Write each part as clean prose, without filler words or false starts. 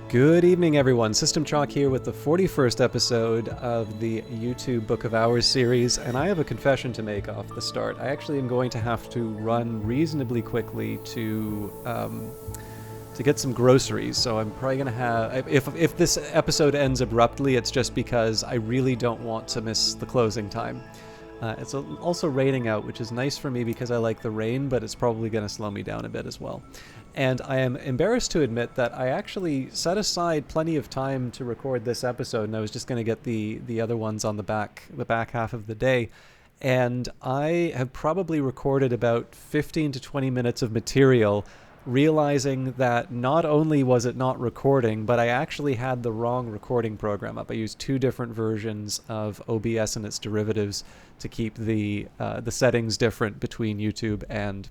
Good evening, everyone. System Chalk here with the 41st episode of the YouTube Book of Hours series, and I have a confession to make off the start. I actually am going to have to run reasonably quickly to get some groceries, so I'm probably going to have... If this episode ends abruptly, it's just because I really don't want to miss the closing time. It's also raining out, which is nice for me because I like the rain, but it's probably going to slow me down a bit as well. And I am embarrassed to admit that I actually set aside plenty of time to record this episode, and I was just going to get the other ones on the back half of the day. And I have probably recorded about 15 to 20 minutes of material, realizing that not only was it not recording, but I actually had the wrong recording program up. I used two different versions of OBS and its derivatives to keep the settings different between YouTube and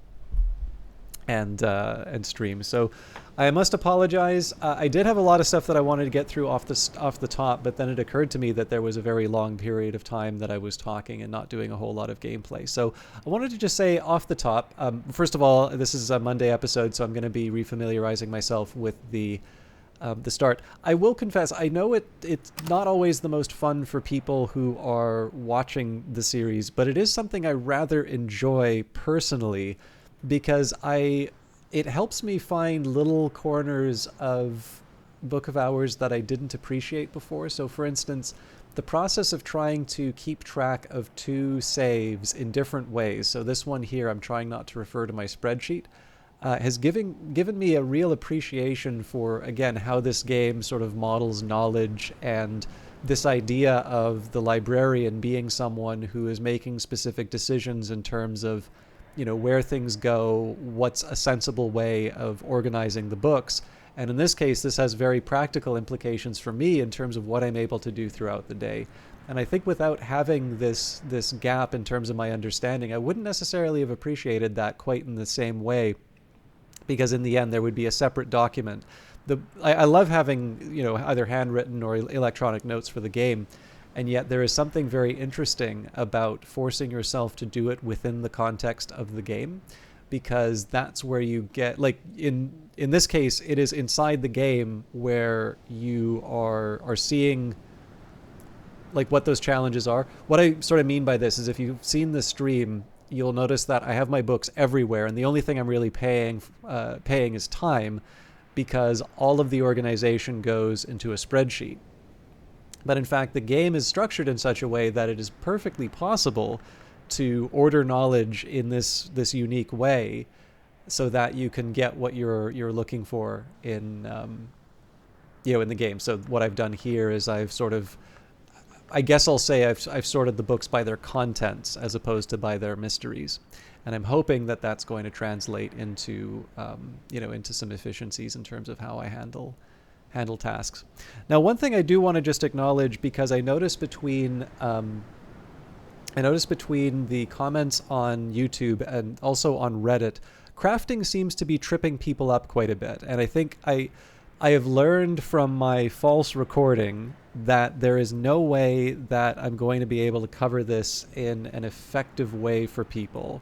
stream. So I must apologize. I did have a lot of stuff that I wanted to get through off the top, but then it occurred to me that there was a very long period of time that I was talking and not doing a whole lot of gameplay. So I wanted to just say off the top, first of all, this is a Monday episode, so I'm going to be refamiliarizing myself with the start. I will confess, I know it's not always the most fun for people who are watching the series, but it is something I rather enjoy personally, because it helps me find little corners of Book of Hours that I didn't appreciate before. So for instance, the process of trying to keep track of two saves in different ways. So this one here, I'm trying not to refer to my spreadsheet, has given me a real appreciation for, again, how this game sort of models knowledge, and this idea of the librarian being someone who is making specific decisions in terms of, you know, where things go, what's a sensible way of organizing the books. And in this case, this has very practical implications for me in terms of what I'm able to do throughout the day. And I think without having this gap in terms of my understanding, I wouldn't necessarily have appreciated that quite in the same way, because in the end, there would be a separate document. I love having, you know, either handwritten or electronic notes for the game. And yet there is something very interesting about forcing yourself to do it within the context of the game, because that's where you get, like in this case, it is inside the game where you are seeing like what those challenges are. What I sort of mean by this is, if you've seen the stream, you'll notice that I have my books everywhere, and the only thing I'm really paying is time, because all of the organization goes into a spreadsheet. But in fact, the game is structured in such a way that it is perfectly possible to order knowledge in this unique way, so that you can get what you're looking for in in the game. So what I've done here is I've sort of, I guess I'll say I've sorted the books by their contents as opposed to by their mysteries, and I'm hoping that that's going to translate into into some efficiencies in terms of how I handle tasks. Now, one thing I do want to just acknowledge, because I noticed between the comments on YouTube and also on Reddit, crafting seems to be tripping people up quite a bit. And I think I have learned from my false recording that there is no way that I'm going to be able to cover this in an effective way for people.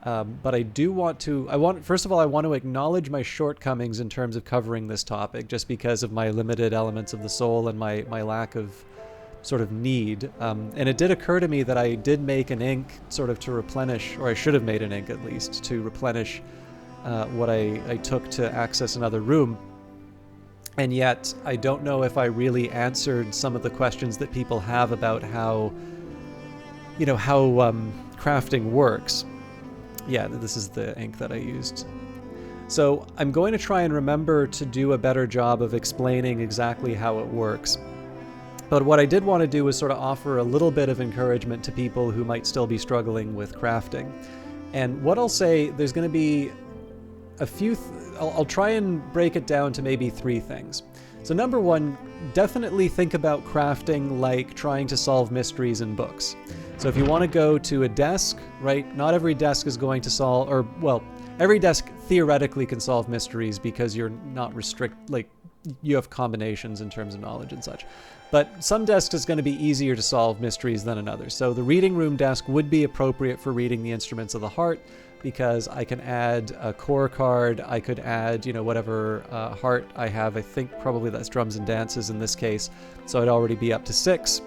But I do first of all, I want to acknowledge my shortcomings in terms of covering this topic, just because of my limited elements of the soul and my lack of sort of need. And it did occur to me that I did make an ink sort of to replenish, or I should have made an ink at least, to replenish what I took to access another room. And yet I don't know if I really answered some of the questions that people have about how crafting works. Yeah, this is the ink that I used. So I'm going to try and remember to do a better job of explaining exactly how it works. But what I did want to do was sort of offer a little bit of encouragement to people who might still be struggling with crafting. And what I'll say, there's going to be a few... I'll try and break it down to maybe three things. So number one, definitely think about crafting like trying to solve mysteries in books. So if you want to go to a desk, right, not every desk is going to solve, or, well, every desk theoretically can solve mysteries, because you're not you have combinations in terms of knowledge and such. But some desks is going to be easier to solve mysteries than another. So the reading room desk would be appropriate for reading the instruments of the heart, because I can add a core card. I could add, whatever heart I have. I think probably that's drums and dances in this case. So I'd already be up to 6.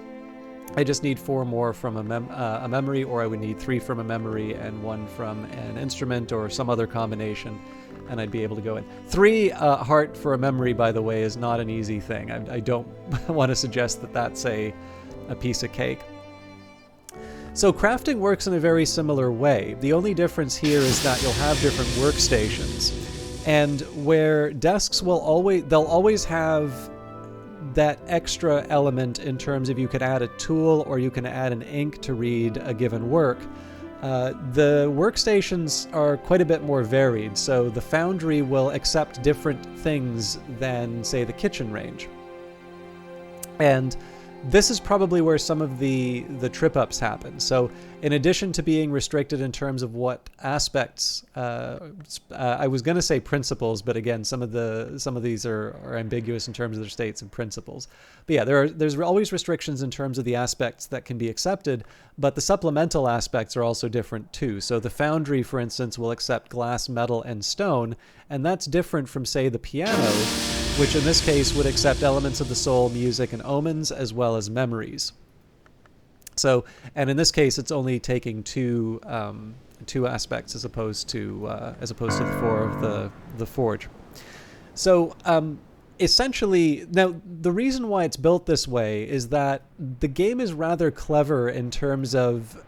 I just need 4 more from a memory, or I would need 3 from a memory and 1 from an instrument or some other combination, and I'd be able to go in. 3 heart for a memory, by the way, is not an easy thing. I don't want to suggest that that's a piece of cake. So crafting works in a very similar way. The only difference here is that you'll have different workstations, and where desks they'll always have that extra element in terms of you could add a tool or you can add an ink to read a given work. The workstations are quite a bit more varied, so the foundry will accept different things than, say, the kitchen range. And this is probably where some of the trip-ups happen. So in addition to being restricted in terms of what aspects, I was going to say principles, but again, some of these are ambiguous in terms of their states and principles. But yeah, there's always restrictions in terms of the aspects that can be accepted, but the supplemental aspects are also different too. So the foundry, for instance, will accept glass, metal, and stone, and that's different from, say, the piano, which in this case would accept elements of the soul, music, and omens, as well as memories. So, and in this case, it's only taking two aspects as opposed to the 4 of the forge. So, essentially, now the reason why it's built this way is that the game is rather clever in terms of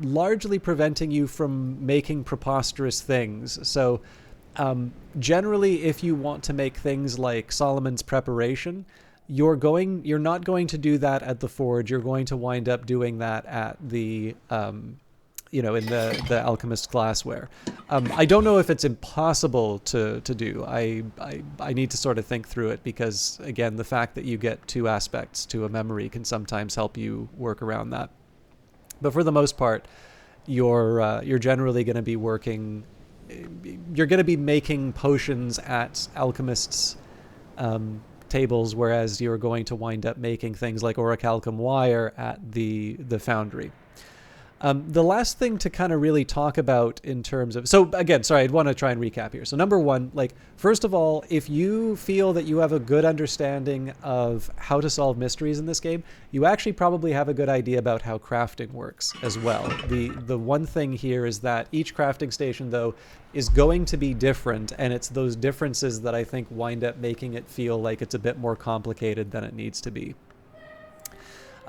largely preventing you from making preposterous things. So, generally, if you want to make things like Solomon's Preparation, you're not going to do that at the forge. You're going to wind up doing that at the in the alchemist's glassware. I don't know if it's impossible to do. I need to sort of think through it, because again, the fact that you get 2 aspects to a memory can sometimes help you work around that. But for the most part, you're generally going to be working. You're going to be making potions at alchemists' tables, whereas you're going to wind up making things like orichalcum wire at the foundry. The last thing to kind of really talk about in terms of... So again, sorry, I'd want to try and recap here. So number 1, first of all, if you feel that you have a good understanding of how to solve mysteries in this game, you actually probably have a good idea about how crafting works as well. The one thing here is that each crafting station, though, is going to be different, and it's those differences that I think wind up making it feel like it's a bit more complicated than it needs to be.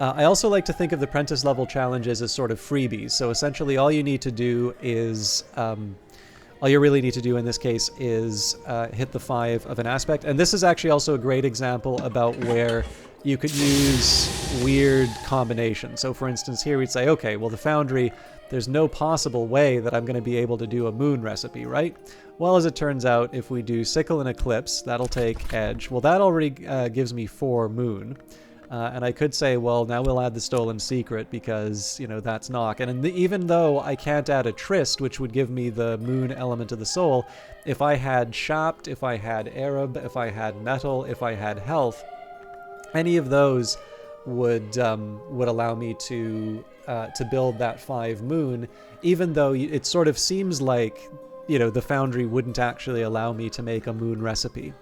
I also like to think of the apprentice level challenges as sort of freebies. So essentially all you need to do is, all you really need to do in this case is hit the 5 of an aspect. And this is actually also a great example about where you could use weird combinations. So for instance, here we'd say, okay, well, the foundry, there's no possible way that I'm going to be able to do a moon recipe, right? Well, as it turns out, if we do sickle and eclipse, that'll take edge. Well, that already gives me 4 moon. And I could say, well, now we'll add the stolen secret because, that's knock. And even though I can't add a tryst, which would give me the moon element of the soul, if I had shapt, if I had Arab, if I had metal, if I had health, any of those would allow me to build that 5 moon, even though it sort of seems like, the foundry wouldn't actually allow me to make a moon recipe.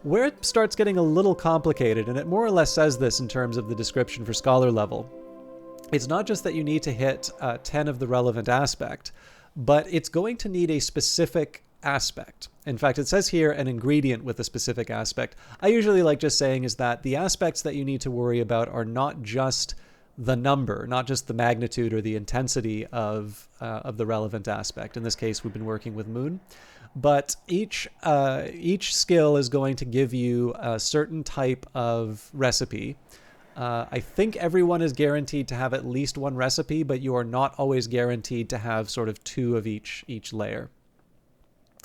Where it starts getting a little complicated, and it more or less says this in terms of the description for scholar level, it's not just that you need to hit 10 of the relevant aspect, but it's going to need a specific aspect. In fact, it says here an ingredient with a specific aspect. I usually like just saying is that the aspects that you need to worry about are not just the number, not just the magnitude or the intensity of the relevant aspect. In this case, we've been working with moon. But each skill is going to give you a certain type of recipe. I think everyone is guaranteed to have at least 1 recipe, but you are not always guaranteed to have sort of 2 of each layer.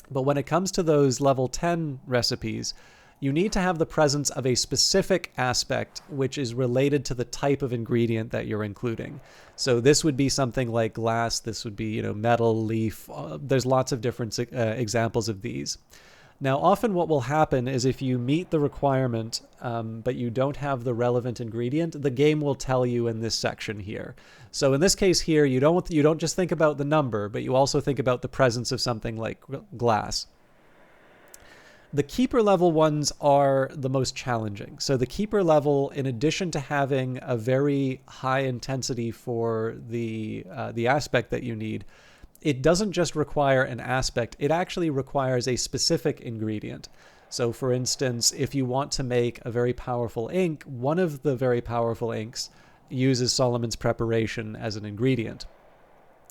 But when it comes to those level 10 recipes, you need to have the presence of a specific aspect which is related to the type of ingredient that you're including. So this would be something like glass, this would be, metal, leaf. There's lots of different examples of these. Now, often what will happen is if you meet the requirement, but you don't have the relevant ingredient, the game will tell you in this section here. So in this case here, you don't just think about the number, but you also think about the presence of something like glass. The keeper level ones are the most challenging. So the keeper level, in addition to having a very high intensity for the aspect that you need, it doesn't just require an aspect, it actually requires a specific ingredient. So for instance, if you want to make a very powerful ink, one of the very powerful inks uses Solomon's preparation as an ingredient.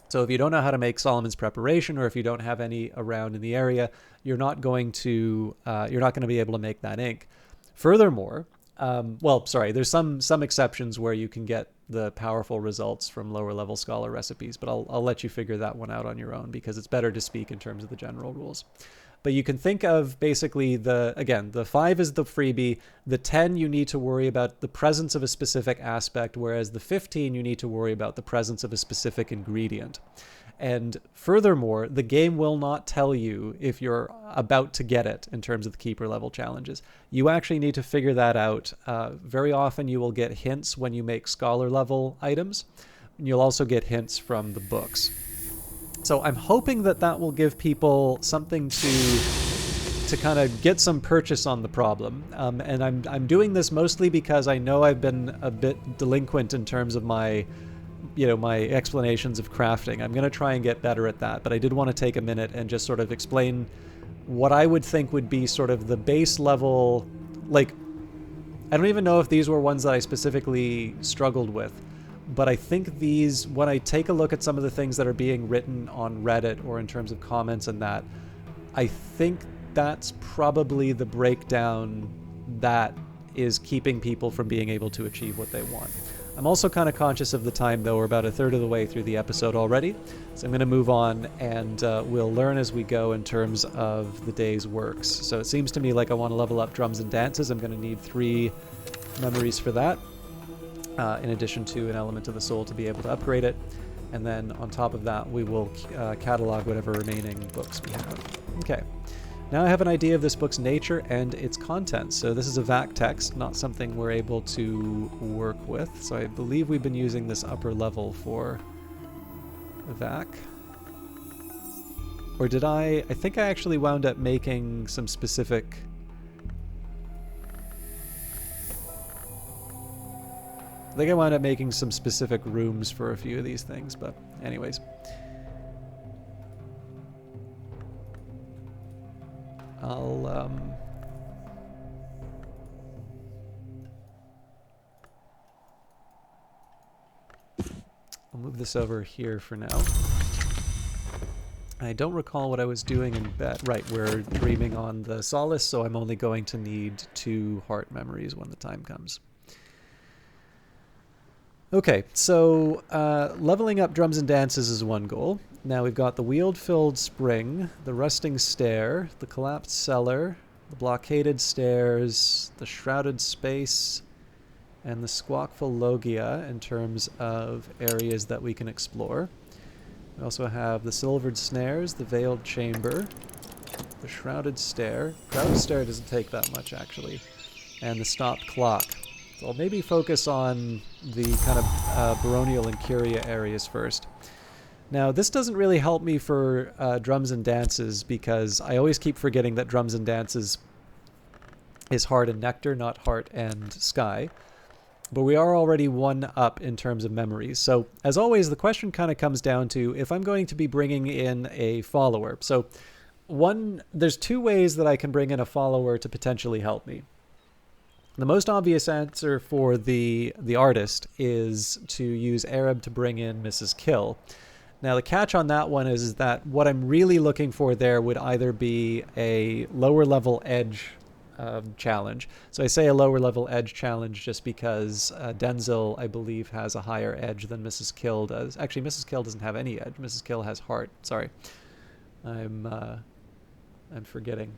So if you don't know how to make Solomon's preparation, or if you don't have any around in the area, you're not going to be able to make that ink. Furthermore, there's some exceptions where you can get the powerful results from lower level Scholar recipes, but I'll let you figure that one out on your own, because it's better to speak in terms of the general rules. But you can think of basically the 5 is the freebie, the 10 you need to worry about the presence of a specific aspect, whereas the 15 you need to worry about the presence of a specific ingredient. And furthermore, the game will not tell you if you're about to get it in terms of the keeper level challenges. You actually need to figure that out. Very often you will get hints when you make Scholar level items. And you'll also get hints from the books. So I'm hoping that will give people something to kind of get some purchase on the problem. And I'm doing this mostly because I know I've been a bit delinquent in terms of my explanations of crafting. I'm going to try and get better at that, but I did want to take a minute and just sort of explain what I would think would be sort of the base level. Like, I don't even know if these were ones that I specifically struggled with, but I think these, when I take a look at some of the things that are being written on Reddit or in terms of comments and that, I think that's probably the breakdown that is keeping people from being able to achieve what they want. I'm also kind of conscious of the time, though. We're about a third of the way through the episode already. So I'm going to move on, and we'll learn as we go in terms of the day's works. So it seems to me like I want to level up drums and dances. I'm going to need 3 memories for that, in addition to an element of the soul to be able to upgrade it. And then on top of that, we will catalog whatever remaining books we have. Okay. Now I have an idea of this book's nature and its contents. So this is a VAC text, not something we're able to work with. So I believe we've been using this upper level for VAC. Or did I think I actually wound up making some specific... I think I wound up making some specific rooms for a few of these things, but anyways. I'll move this over here for now. I don't recall what I was doing in bed. Right, we're dreaming on the Solace, so I'm only going to need 2 heart memories when the time comes. Okay, so leveling up drums and dances is one goal. Now we've got the wheeled-filled spring, the rusting stair, the collapsed cellar, the blockaded stairs, the shrouded space, and the squawkful logia in terms of areas that we can explore. We also have the silvered snares, the veiled chamber, the shrouded stair. Shrouded stair doesn't take that much, actually. And the stopped clock. So I'll maybe focus on the kind of baronial and curia areas first. Now, this doesn't really help me for drums and dances, because I always keep forgetting that drums and dances is heart and nectar, not heart and sky. But we are already 1 up in terms of memories. So, as always, the question kind of comes down to if I'm going to be bringing in a follower. So, there's 2 ways that I can bring in a follower to potentially help me. The most obvious answer for the artist is to use Arab to bring in Mrs. Kill. Now, the catch on that one is that what I'm really looking for there would either be a lower level edge challenge. So I say a lower level edge challenge just because Denzel, I believe, has a higher edge than Mrs. Kill does. Actually, Mrs. Kill doesn't have any edge. Mrs. Kill has heart. Sorry. I'm forgetting.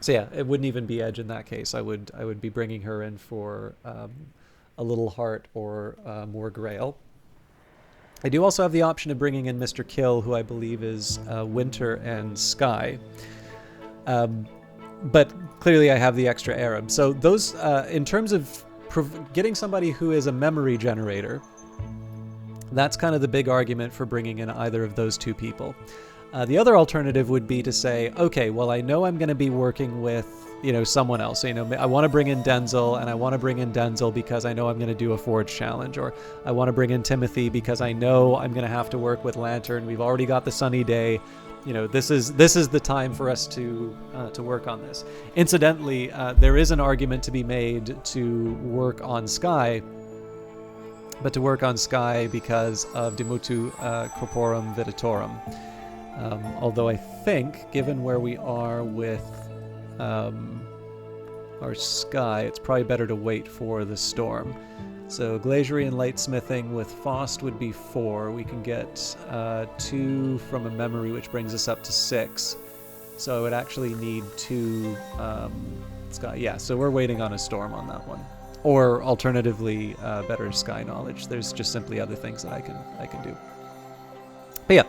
So yeah, it wouldn't even be edge in that case. I would be bringing her in for a little heart or more grail. I do also have the option of bringing in Mr. Kill, who I believe is winter and sky. But clearly I have the extra Arab. So those, in terms of getting somebody who is a memory generator, that's kind of the big argument for bringing in either of those two people. The other alternative would be to say, okay, well, I know I'm going to be working with, someone else. So, I want to bring in Denzel, and I want to bring in Denzel because I know I'm going to do a Forge challenge, or I want to bring in Timothy because I know I'm going to have to work with Lantern. We've already got the sunny day. This is the time for us to work on this. Incidentally, there is an argument to be made to work on Sky, but to work on Sky because of Dimutu Corporum Viditorum. Although I think, given where we are with our Sky, it's probably better to wait for the storm. So Glaciary and Lightsmithing with Faust would be 4. We can get 2 from a memory, which brings us up to 6. So I would actually need 2 Sky. Yeah, so we're waiting on a storm on that one. Or alternatively, better Sky knowledge. There's just simply other things that I can do. But yeah,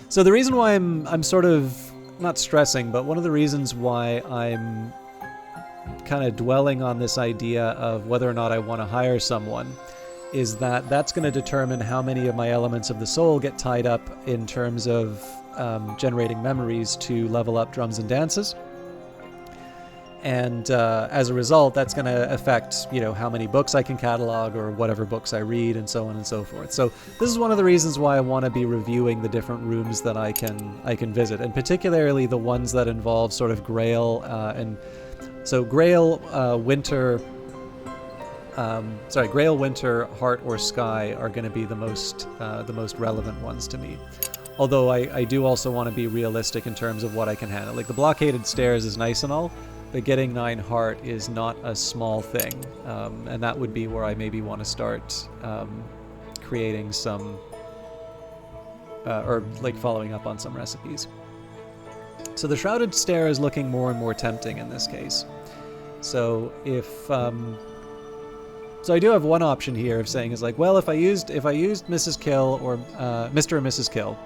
so the reason why I'm sort of not stressing, but one of the reasons why I'm kind of dwelling on this idea of whether or not I want to hire someone is that that's going to determine how many of my elements of the soul get tied up in terms of generating memories to level up drums and dances. And as a result, that's going to affect, how many books I can catalog or whatever books I read and so on and so forth. So this is one of the reasons why I want to be reviewing the different rooms that I can visit, and particularly the ones that involve sort of Grail and so Grail, Winter, Heart, or Sky are going to be the most relevant ones to me. Although I do also want to be realistic in terms of what I can handle. Like the Blockaded Stairs is nice and all, but getting 9 Heart is not a small thing, and that would be where I maybe want to start creating some, or like following up on some recipes. So the Shrouded Stair is looking more and more tempting in this case. So if so I do have one option here of saying is like, well, if I used Mrs. Kill or Mr. and Mrs. Kill,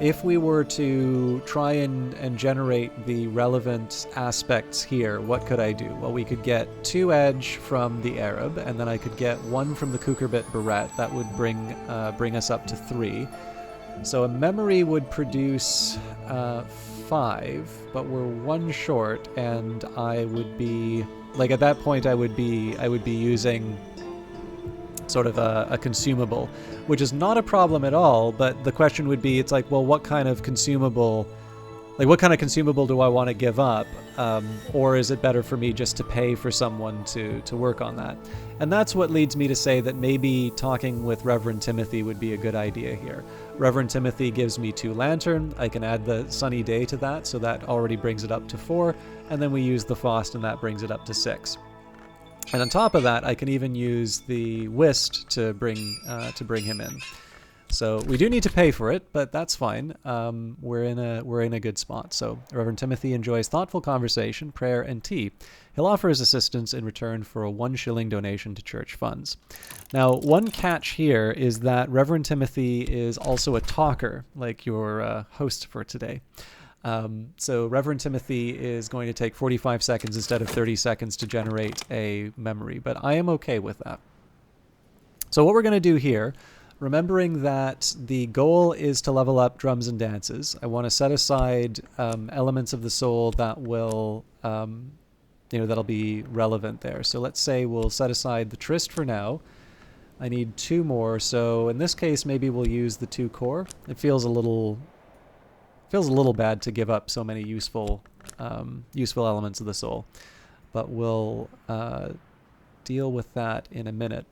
if we were to try and generate the relevant aspects here, what could I do? Well, we could get 2 edge from the Arab, and then I could get 1 from the Kukurbit Barrette. That would bring us up to 3. So a memory would produce 5, but we're 1 short, and I would be like at that point I would be using sort of a consumable, which is not a problem at all. But the question would be, it's like, well, what kind of consumable do I want to give up, or is it better for me just to pay for someone to work on that? And that's what leads me to say that maybe talking with Reverend Timothy would be a good idea here. Reverend Timothy gives me 2 Lantern. I can add the Sunny Day to that, so that already brings it up to 4, and then we use the Faust, and that brings it up to 6. And on top of that, I can even use the Whist to bring him in. So we do need to pay for it, but that's fine. We're in a good spot. So Reverend Timothy enjoys thoughtful conversation, prayer, and tea. He'll offer his assistance in return for a 1 shilling donation to church funds. Now, one catch here is that Reverend Timothy is also a talker, like your host for today. So Reverend Timothy is going to take 45 seconds instead of 30 seconds to generate a memory, but I am okay with that. So what we're going to do here, remembering that the goal is to level up drums and dances, I want to set aside elements of the soul that will, that'll be relevant there. So let's say we'll set aside the Tryst for now. I need 2 more, so in this case maybe we'll use the 2 core. It feels a little bad to give up so many useful elements of the soul, but we'll deal with that in a minute.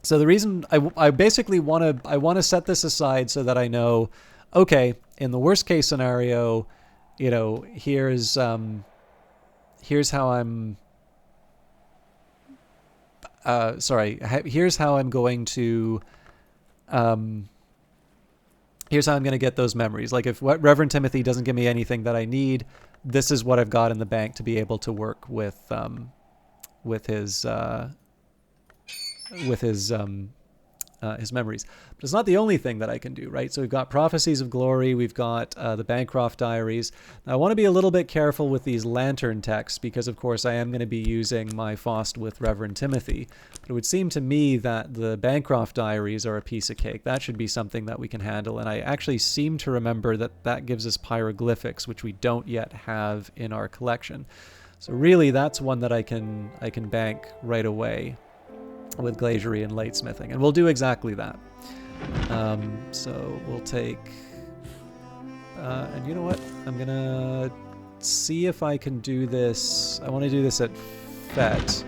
So the reason I basically want to set this aside so that I know, okay, in the worst case scenario, here's how I'm here's how I'm going to get those memories. Like if Reverend Timothy doesn't give me anything that I need, this is what I've got in the bank to be able to work with his his memories. But it's not the only thing that I can do, right? So we've got Prophecies of Glory, we've got the Bancroft Diaries. Now, I want to be a little bit careful with these lantern texts because, of course, I am going to be using my FOST with Reverend Timothy. But it would seem to me that the Bancroft Diaries are a piece of cake. That should be something that we can handle. And I actually seem to remember that that gives us pyroglyphics, which we don't yet have in our collection. So really, that's one that I can bank right away with glaziering and latesmithing, and we'll do exactly that. So we'll take, and you know what? I'm gonna see if I can do this. I want to do this at FET.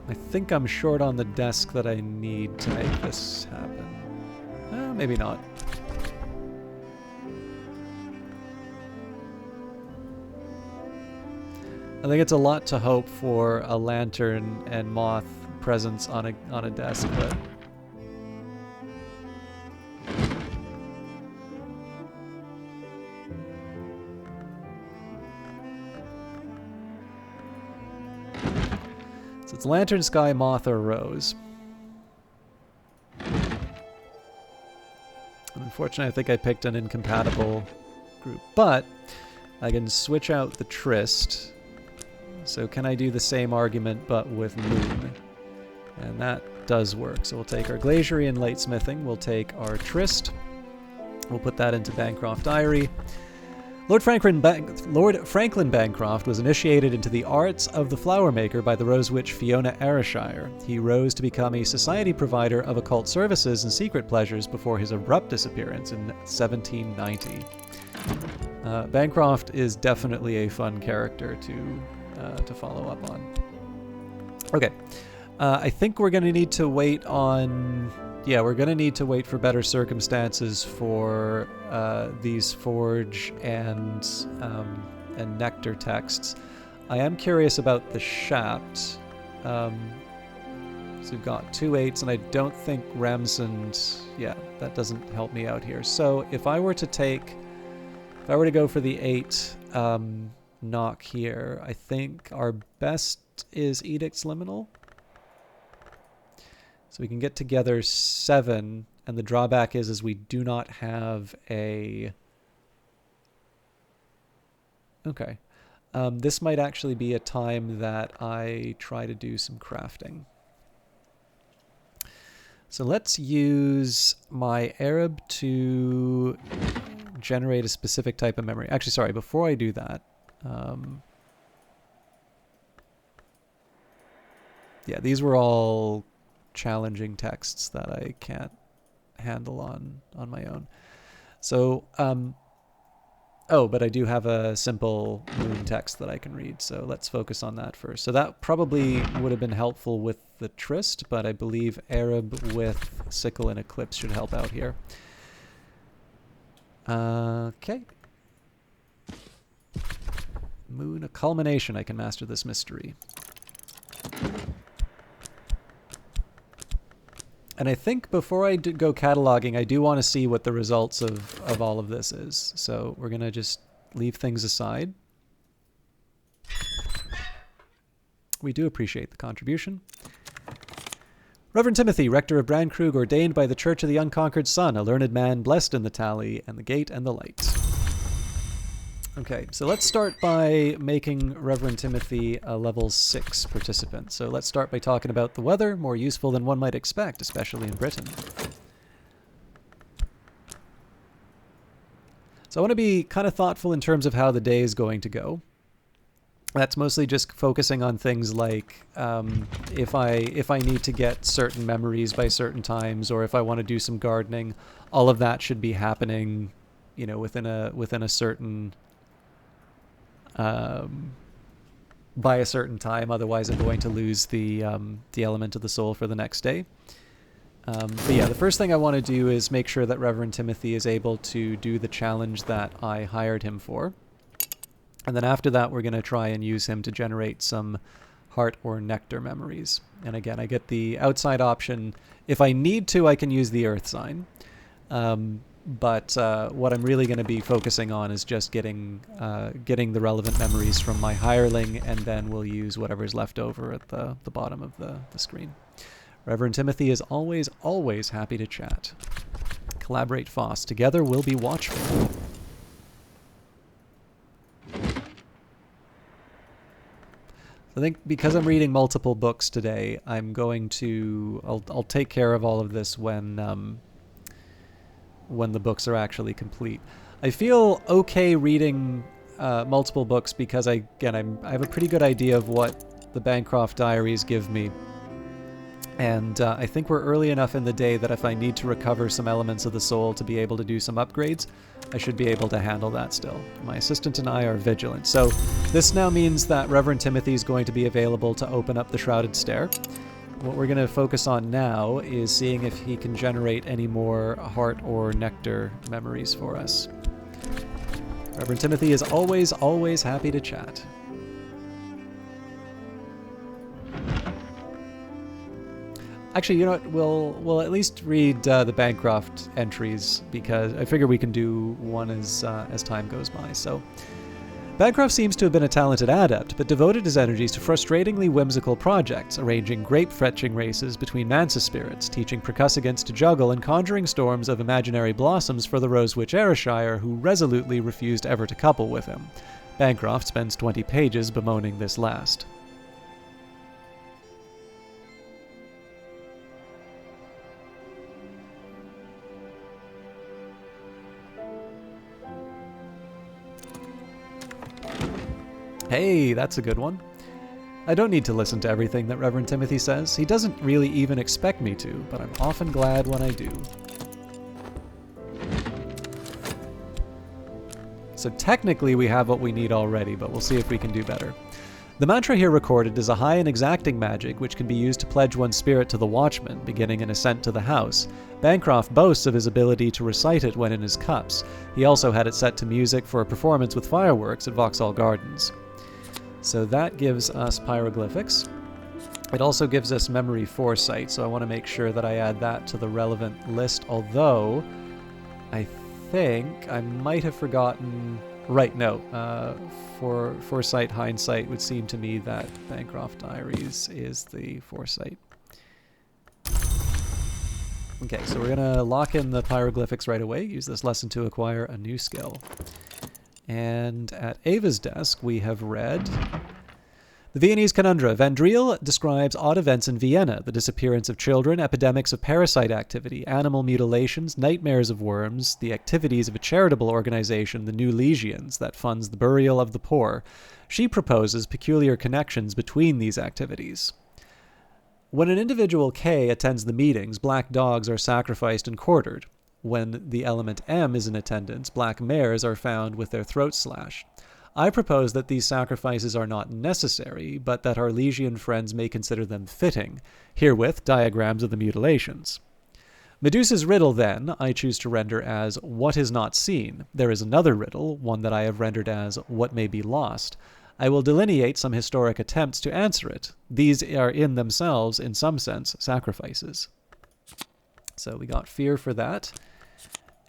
I think I'm short on the desk that I need to make this happen. Maybe not. I think it's a lot to hope for a lantern and moth presence on a desk, but so it's lantern, sky, moth, or rose. Unfortunately, I think I picked an incompatible group, but I can switch out the tryst. So can I do the same argument but with moon? And that does work. So we'll take our glaziering and latesmithing. We'll take our tryst. We'll put that into Bancroft Diary. Lord Franklin Bancroft was initiated into the arts of the flower maker by the rose witch Fiona Ayrshire. He rose to become a society provider of occult services and secret pleasures before his abrupt disappearance in 1790. Bancroft is definitely a fun character to follow up on. Okay, I think we're going to need to wait on... Yeah, we're going to need to wait for better circumstances for these Forge and Nectar texts. I am curious about the Shapt. So we've got 2 8s, and I don't think Remsend... Yeah, that doesn't help me out here. So if I were to go for the 8... knock here, I think our best is Edict's Liminal. So we can get together 7, and the drawback is we do not have a... Okay. This might actually be a time that I try to do some crafting. So let's use my Arab to generate a specific type of memory. Actually, sorry, before I do that, yeah, these were all challenging texts that I can't handle on my own. So, oh, but I do have a simple moon text that I can read, so let's focus on that first. So that probably would have been helpful with the tryst, but I believe Arab with sickle and eclipse should help out here. Okay. Moon, a culmination. I can master this mystery. And I think before I go cataloging, I do want to see what the results of all of this is. So we're going to just leave things aside. We do appreciate the contribution. Reverend Timothy, rector of Brandkrug, ordained by the Church of the Unconquered Sun, a learned man, blessed in the tally, and the gate and the light. Okay, so let's start by making Reverend Timothy a level 6 participant. So let's start by talking about the weather, more useful than one might expect, especially in Britain. So I want to be kind of thoughtful in terms of how the day is going to go. That's mostly just focusing on things like if I need to get certain memories by certain times, or if I want to do some gardening, all of that should be happening, you know, within a certain by a certain time. Otherwise, I'm going to lose the element of the soul for the next day. But yeah, the first thing I want to do is make sure that Reverend Timothy is able to do the challenge that I hired him for. And then after that, we're going to try and use him to generate some heart or nectar memories. And again, I get the outside option. If I need to, I can use the earth sign. But what I'm really going to be focusing on is just getting the relevant memories from my hireling, and then we'll use whatever's left over at the bottom of the screen. Reverend Timothy is always, always happy to chat. Collaborate Foss. Together we'll be watchful. I think because I'm reading multiple books today, I'm going to... I'll take care of all of this when the books are actually complete. I feel okay reading multiple books because I have a pretty good idea of what the Bancroft Diaries give me. And I think we're early enough in the day that if I need to recover some elements of the soul to be able to do some upgrades, I should be able to handle that still. My assistant and I are vigilant. So this now means that Reverend Timothy is going to be available to open up the Shrouded Stair. What we're going to focus on now is seeing if he can generate any more heart or nectar memories for us. Reverend Timothy is always, always happy to chat. Actually, you know what? We'll at least read the Bancroft entries because I figure we can do one as time goes by. So, Bancroft seems to have been a talented adept, but devoted his energies to frustratingly whimsical projects, arranging grape-fetching races between Mansa spirits, teaching percussivants to juggle, and conjuring storms of imaginary blossoms for the Rose Witch Ayrshire, who resolutely refused ever to couple with him. Bancroft spends 20 pages bemoaning this last. Hey, that's a good one. I don't need to listen to everything that Reverend Timothy says. He doesn't really even expect me to, but I'm often glad when I do. So technically we have what we need already, but we'll see if we can do better. The mantra here recorded is a high and exacting magic which can be used to pledge one's spirit to the watchman, beginning an ascent to the house. Bancroft boasts of his ability to recite it when in his cups. He also had it set to music for a performance with fireworks at Vauxhall Gardens. So that gives us pyroglyphics. It also gives us memory foresight, so I want to make sure that I add that to the relevant list, although I think I might have forgotten... Right, no. For foresight, hindsight would seem to me that Bancroft Diaries is the foresight. Okay, so we're going to lock in the pyroglyphics right away, use this lesson to acquire a new skill. And at Ava's desk, we have read The Viennese Conundra. Vandriel describes odd events in Vienna, the disappearance of children, epidemics of parasite activity, animal mutilations, nightmares of worms, the activities of a charitable organization, the New Legions, that funds the burial of the poor. She proposes peculiar connections between these activities. When an individual K attends the meetings, black dogs are sacrificed and quartered. When the element M is in attendance, black mares are found with their throats slashed. I propose that these sacrifices are not necessary, but that our Legion friends may consider them fitting. Herewith, diagrams of the mutilations. Medusa's riddle, then, I choose to render as what is not seen. There is another riddle, one that I have rendered as what may be lost. I will delineate some historic attempts to answer it. These are in themselves, in some sense, sacrifices. So we got fear for that.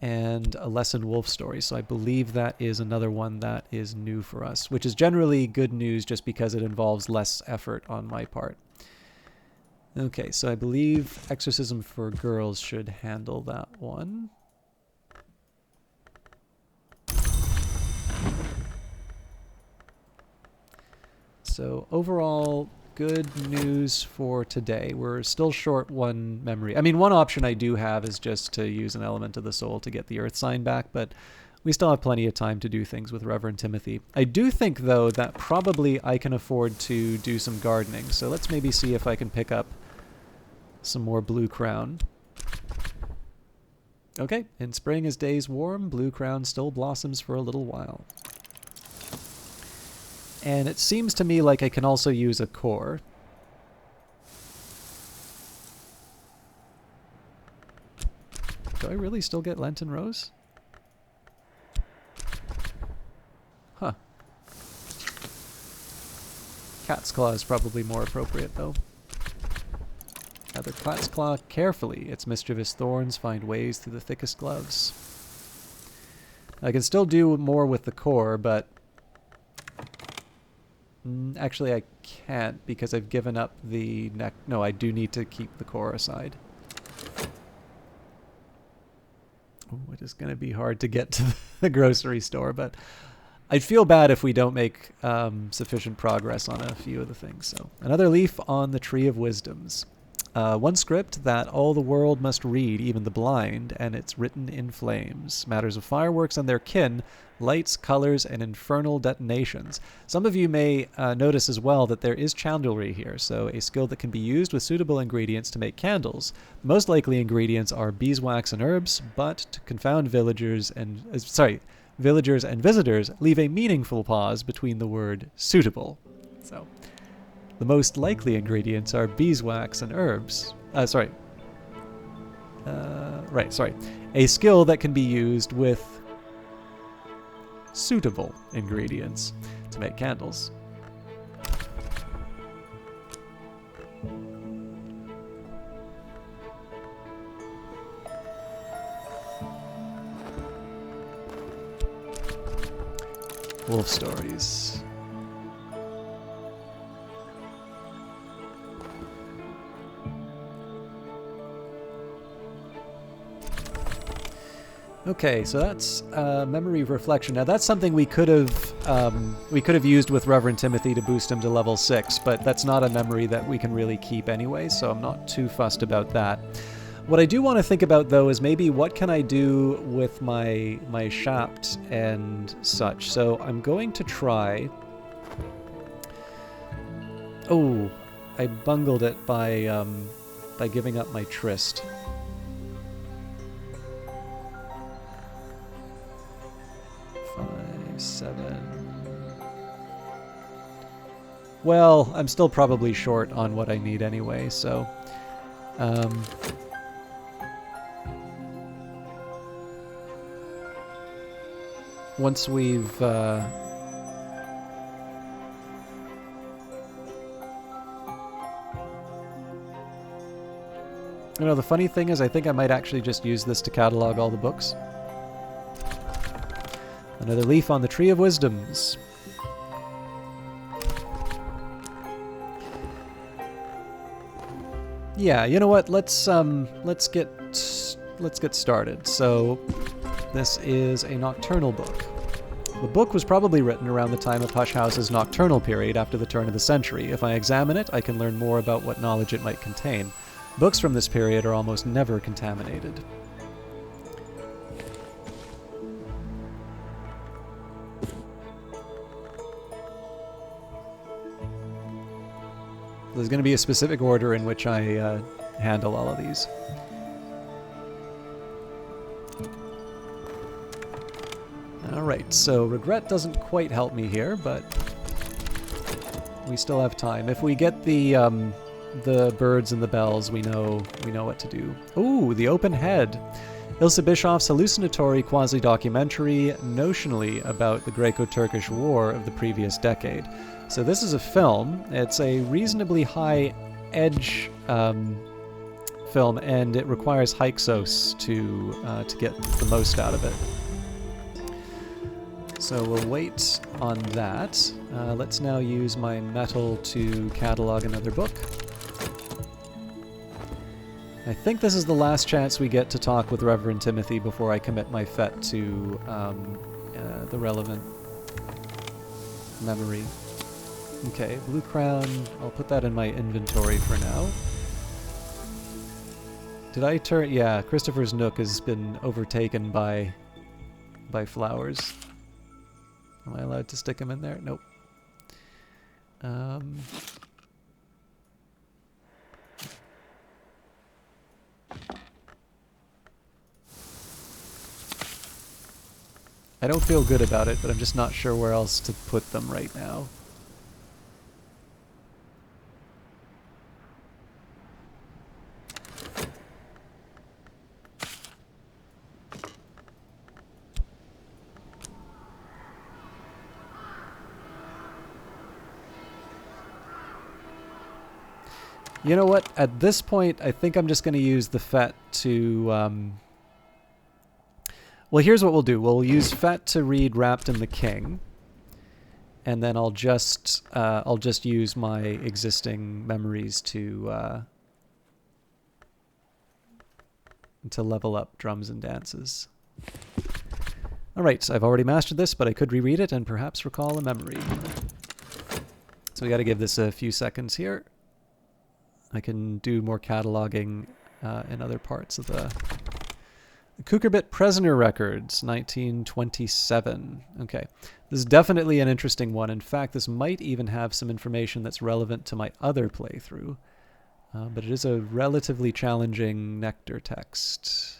And a lesson wolf story. So I believe that is another one that is new for us, which is generally good news just because it involves less effort on my part. Okay, so I believe Exorcism for Girls should handle that one. So overall, good news for today. We're still short one memory. I mean, one option I do have is just to use an element of the soul to get the earth sign back, but we still have plenty of time to do things with Reverend Timothy. I do think, though, that probably I can afford to do some gardening, so let's maybe see if I can pick up some more blue crown. Okay, in spring as days warm, blue crown still blossoms for a little while. And it seems to me like I can also use a core. Do I really still get Lenten Rose? Huh. Cat's Claw is probably more appropriate, though. Gather Cat's Claw carefully. Its mischievous thorns find ways through the thickest gloves. I can still do more with the core, but actually I can't because I've given up the no, I do need to keep the core aside. Ooh, it is going to be hard to get to the grocery store, but I'd feel bad if we don't make sufficient progress on a few of the things. So another leaf on the Tree of Wisdoms. One script that all the world must read, even the blind, and it's written in flames. Matters of fireworks and their kin, lights, colors, and infernal detonations. Some of you may notice as well that there is chandlery here, so a skill that can be used with suitable ingredients to make candles. The most likely ingredients are beeswax and herbs, but to confound villagers and visitors, leave a meaningful pause between the word suitable. So the most likely ingredients are beeswax and herbs. A skill that can be used with suitable ingredients to make candles. Wolf stories. Okay, so that's memory reflection. Now that's something we could have used with Reverend Timothy to boost him to level 6, but that's not a memory that we can really keep anyway, so I'm not too fussed about that. What I do want to think about though is maybe what can I do with my shaft and such. So I'm going to try. Oh, I bungled it by giving up my tryst. Well, I'm still probably short on what I need anyway, so once we've you know, the funny thing is I think I might actually just use this to catalog all the books. Another leaf on the Tree of Wisdoms. Yeah, you know what? Let's get started. So this is a nocturnal book. The book was probably written around the time of Hush House's nocturnal period after the turn of the century. If I examine it, I can learn more about what knowledge it might contain. Books from this period are almost never contaminated. There's going to be a specific order in which I handle all of these. Alright, so regret doesn't quite help me here, but we still have time. If we get the birds and the bells, we know what to do. Ooh, The Open Head. Ilse Bischoff's hallucinatory quasi-documentary notionally about the Greco-Turkish War of the previous decade. So this is a film. It's a reasonably high-edge film, and it requires Hyksos to get the most out of it. So we'll wait on that. Let's now use my metal to catalog another book. I think this is the last chance we get to talk with Reverend Timothy before I commit my FET to the relevant memory. Okay, Blue Crown, I'll put that in my inventory for now. Did I turn... Yeah, Christopher's Nook has been overtaken by flowers. Am I allowed to stick him in there? Nope. I don't feel good about it, but I'm just not sure where else to put them right now. You know what? At this point, I think I'm just going to use the FET to... Well, here's what we'll do. We'll use Fet to read Wrapped in the King, and then I'll just use my existing memories to level up Drums and Dances. All right, so I've already mastered this, but I could reread it and perhaps recall a memory. So we got to give this a few seconds here. I can do more cataloging in other parts of the Cucurbit Prisoner Records, 1927. Okay, this is definitely an interesting one. In fact, this might even have some information that's relevant to my other playthrough, but it is a relatively challenging Nectar text.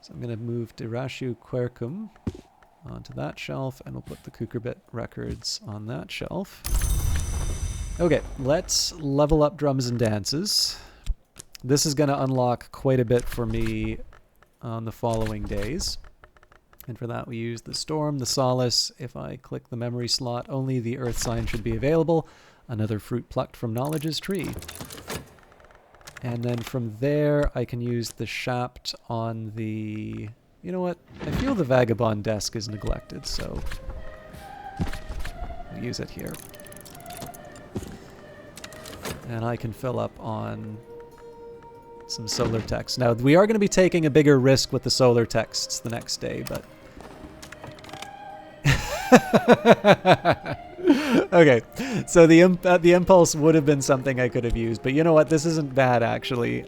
So I'm going to move Dirashu Quercum onto that shelf, and we'll put the Cucurbit Records on that shelf. Okay, let's level up Drums and Dances. This is going to unlock quite a bit for me on the following days. And for that we use the Storm, the Solace. If I click the memory slot, only the Earth sign should be available. Another fruit plucked from Knowledge's tree. And then from there I can use the Shapt on the... You know what? I feel the Vagabond desk is neglected, so I'll use it here. And I can fill up on some solar texts. Now, we are going to be taking a bigger risk with the solar texts the next day, but... Okay, so the impulse would have been something I could have used, but you know what? This isn't bad, actually,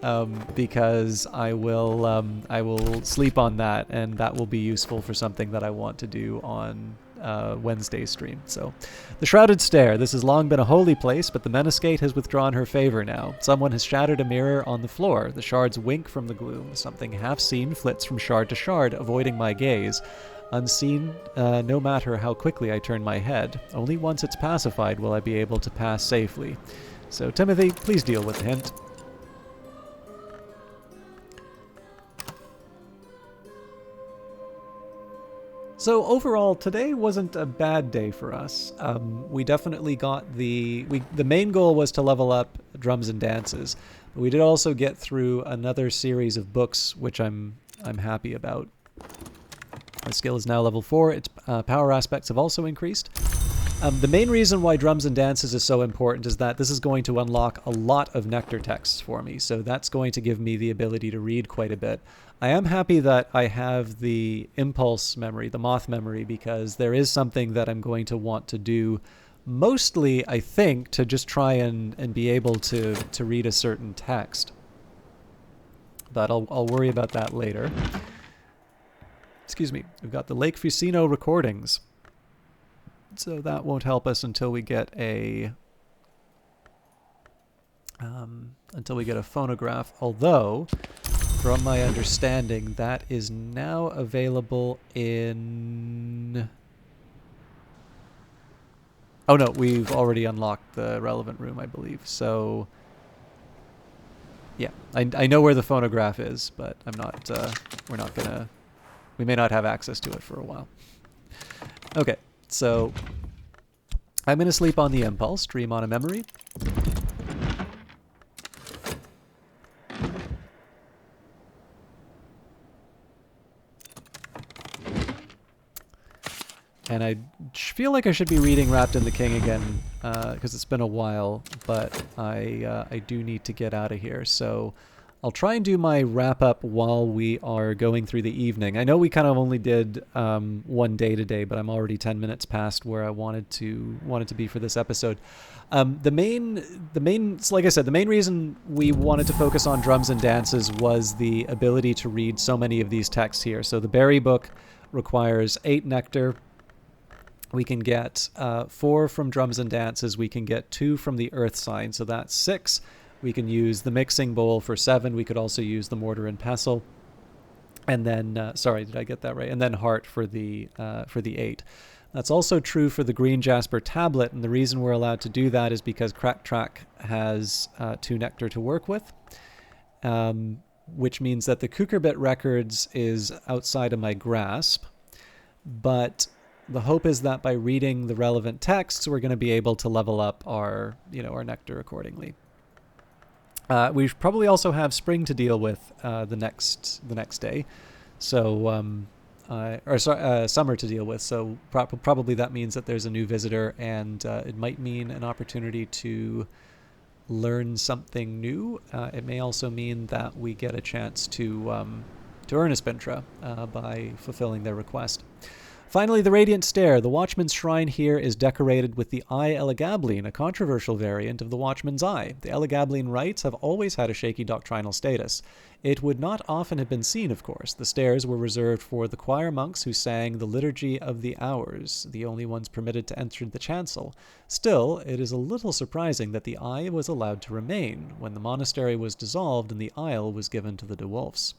because I will sleep on that, and that will be useful for something that I want to do on Wednesday's stream. So, the Shrouded Stair. This has long been a holy place, but the Menascate has withdrawn her favor now. Someone has shattered a mirror on the floor. The shards wink from the gloom. Something half-seen flits from shard to shard, avoiding my gaze. Unseen, no matter how quickly I turn my head. Only once it's pacified will I be able to pass safely. So, Timothy, please deal with the hint. So overall, today wasn't a bad day for us. We definitely got the main goal was to level up Drums and Dances, but we did also get through another series of books, which I'm happy about. My skill is now level 4. Its power aspects have also increased. The main reason why Drums and Dances is so important is that this is going to unlock a lot of Nectar texts for me, so that's going to give me the ability to read quite a bit. I am happy that I have the Impulse memory, the Moth memory, because there is something that I'm going to want to do, mostly, I think, to just try and be able to read a certain text. But I'll worry about that later. Excuse me. We've got the Lake Fusino recordings. So that won't help us until we get a phonograph. Although, from my understanding, that is now available in... Oh no, we've already unlocked the relevant room, I believe. So, yeah, I know where the phonograph is, but I'm not. We're not gonna. We may not have access to it for a while. Okay. So, I'm going to sleep on the Impulse, dream on a memory. And I feel like I should be reading Wrapped in the King again, because it's been a while, but I do need to get out of here. So I'll try and do my wrap-up while we are going through the evening. I know we kind of only did one day today, but I'm already 10 minutes past where I wanted to be for this episode. The main, like I said, the main reason we wanted to focus on Drums and Dances was the ability to read so many of these texts here. So the Berry book requires 8 Nectar. We can get 4 from Drums and Dances. We can get 2 from the Earth sign, so that's 6. We can use the Mixing Bowl for 7. We could also use the Mortar and Pestle. And then, sorry, did I get that right? And then Heart for the 8. That's also true for the Green Jasper Tablet, and the reason we're allowed to do that is because Crack Track has 2 Nectar to work with, which means that the Cucurbit Records is outside of my grasp. But the hope is that by reading the relevant texts, we're going to be able to level up our Nectar accordingly. We probably also have spring to deal with the next day, so summer to deal with. So probably that means that there's a new visitor, and it might mean an opportunity to learn something new. It may also mean that we get a chance to earn a Spintra by fulfilling their request. Finally, the Radiant Stair. The Watchman's Shrine here is decorated with the Eye Elegabline, a controversial variant of the Watchman's Eye. The Elegabline rites have always had a shaky doctrinal status. It would not often have been seen, of course. The stairs were reserved for the choir monks who sang the Liturgy of the Hours, the only ones permitted to enter the chancel. Still, it is a little surprising that the Eye was allowed to remain when the monastery was dissolved and the Isle was given to the de Wolfs.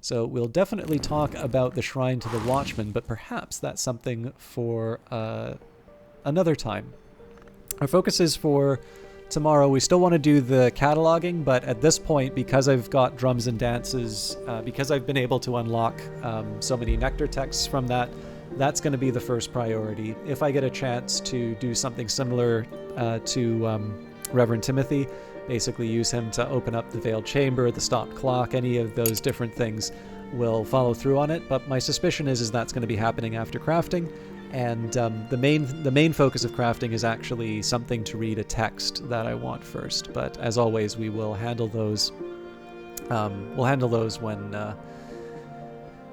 So we'll definitely talk about the Shrine to the Watchman, but perhaps that's something for another time. Our focus is for tomorrow. We still want to do the cataloging, but at this point, because I've got drums and dances, because I've been able to unlock so many Nectar texts from that, that's going to be the first priority. If I get a chance to do something similar to Reverend Timothy, basically use him to open up the Veiled Chamber, the Stopped Clock, any of those different things, will follow through on it. But my suspicion is that's going to be happening after crafting, and the main focus of crafting is actually something to read a text that I want first. But as always, we will handle those.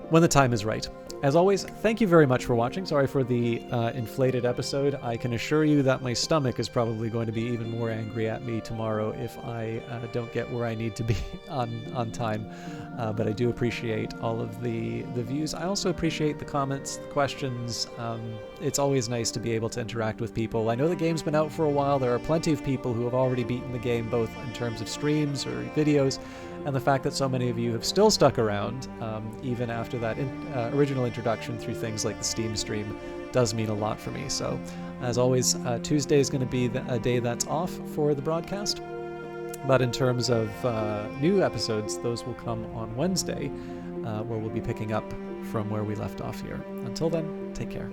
When the time is right. As always, thank you very much for watching. Sorry for the inflated episode. I can assure you that my stomach is probably going to be even more angry at me tomorrow if I don't get where I need to be on time. But I do appreciate all of the views. I also appreciate the comments, the questions. It's always nice to be able to interact with people. I know the game's been out for a while. There are plenty of people who have already beaten the game, both in terms of streams or videos, and the fact that so many of you have still stuck around, even after that original introduction through things like the Steam stream, does mean a lot for me. So, as always, Tuesday is going to be a day that's off for the broadcast. But in terms of new episodes, those will come on Wednesday, where we'll be picking up from where we left off here. Until then, take care.